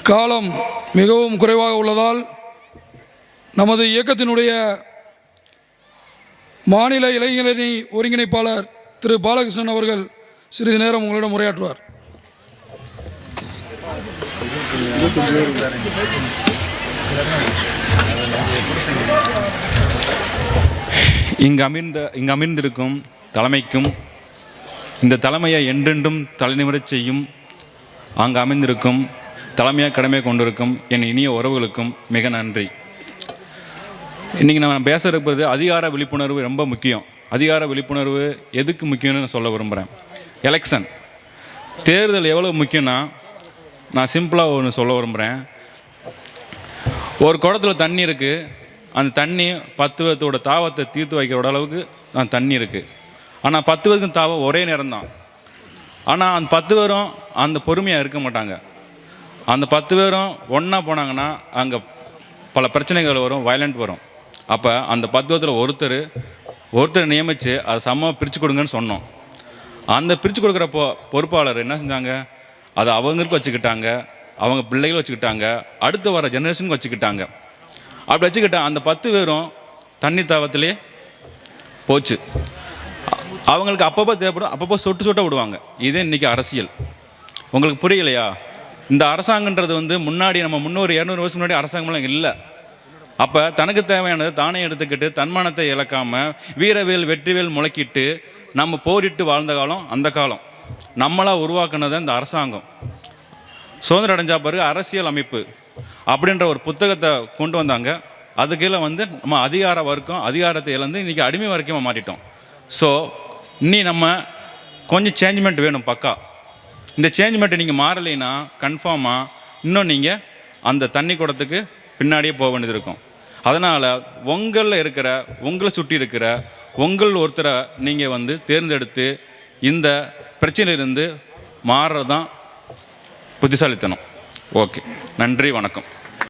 காலம் மிகவும் குறைவாக உள்ளதால் நமது இயக்கத்தினுடைய மாநில இளைஞரணி ஒருங்கிணைப்பாளர் திரு பாலகிருஷ்ணன் அவர்கள் சிறிது நேரம் உங்களிடம் உரையாற்றுவார். இங்கு அமர்ந்திருக்கும் தலைமைக்கும் இந்த தலைமையை என்றென்றும் தலைநிமிரச் செய்யும் அங்கு அமைந்திருக்கும் தலைமையாக கடமை கொண்டிருக்கும் என் இனிய உறவுகளுக்கும் மிக நன்றி. இன்றைக்கி நான் பேச இருப்பது அதிகார விழிப்புணர்வு ரொம்ப முக்கியம். அதிகார விழிப்புணர்வு எதுக்கு முக்கியம்னு நான் சொல்ல விரும்புகிறேன். எலெக்ஷன் தேர்தல் எவ்வளோ முக்கியம்னா, நான் சிம்பிளாக ஒன்று சொல்ல விரும்புகிறேன். ஒரு குடத்தில் தண்ணி இருக்குது, அந்த தண்ணி 10 பேர்த்தோட தாவத்தை தீர்த்து வைக்கிற அளவுக்கு அந்த தண்ணி இருக்குது. ஆனால் 10 பேருக்கும் தாவம் ஒரே நேரம் தான். ஆனால் அந்த 10 பேரும் அந்த பொறுமையாக இருக்க மாட்டாங்க. அந்த 10 பேரும் ஒன்றா போனாங்கன்னா அங்கே பல பிரச்சனைகள் வரும், வயலண்ட் வரும். அப்போ அந்த 10 பேர்த்தில் ஒருத்தர் நியமித்து அதை சமமாக பிரித்து கொடுங்கன்னு சொன்னோம். அந்த பிரித்து கொடுக்குற பொறுப்பாளர் என்ன செஞ்சாங்க, அதை அவங்களுக்கு வச்சுக்கிட்டாங்க, அவங்க பிள்ளைகள் வச்சுக்கிட்டாங்க, அடுத்து வர ஜெனரேஷனுக்கு வச்சுக்கிட்டாங்க. அப்படி வச்சுக்கிட்ட அந்த 10 பேரும் தண்ணி தாவத்திலே போச்சு. அவங்களுக்கு அப்பப்போ தேவைப்படும், அப்பப்போ சொட்ட விடுவாங்க. இதே இன்றைக்கி அரசியல். உங்களுக்கு புரியலையா? இந்த அரசாங்கன்றது முன்னாடி நம்ம 300-200 வருஷம் முன்னாடி அரசாங்கம்லாம் இல்லை. அப்போ தனக்கு தேவையானது தானே எடுத்துக்கிட்டு தன்மானத்தை இழக்காமல் வீரவேல் வெற்றிவேல் முளைக்கிட்டு நம்ம போரிட்டு வாழ்ந்த காலம் அந்த காலம். நம்மளாக உருவாக்குனது இந்த அரசாங்கம். சுதந்திரம் அடைஞ்சா பிறகு அரசியல் அமைப்பு அப்படின்ற ஒரு புத்தகத்தை கொண்டு வந்தாங்க. அது கீழே நம்ம அதிகார வர்க்கம் அதிகாரத்தை இழந்து இன்றைக்கி அடிமை வரைக்கும் மாட்டிட்டோம். ஸோ இன்னி நம்ம கொஞ்சம் சேஞ்ச்மெண்ட் வேணும் பக்கா. இந்த சேஞ்ச்மெண்ட்டை நீங்கள் மாறலைன்னா கன்ஃபார்மாக இன்னும் நீங்கள் அந்த தண்ணி குடத்துக்கு பின்னாடியே போக வேண்டியது இருக்கும். அதனால் உங்களை சுற்றி இருக்கிற ஒருத்தரை நீங்கள் தேர்ந்தெடுத்து இந்த பிரச்சனையிலிருந்து மாறுறது தான் புத்திசாலித்தனம். ஓகே, நன்றி, வணக்கம்.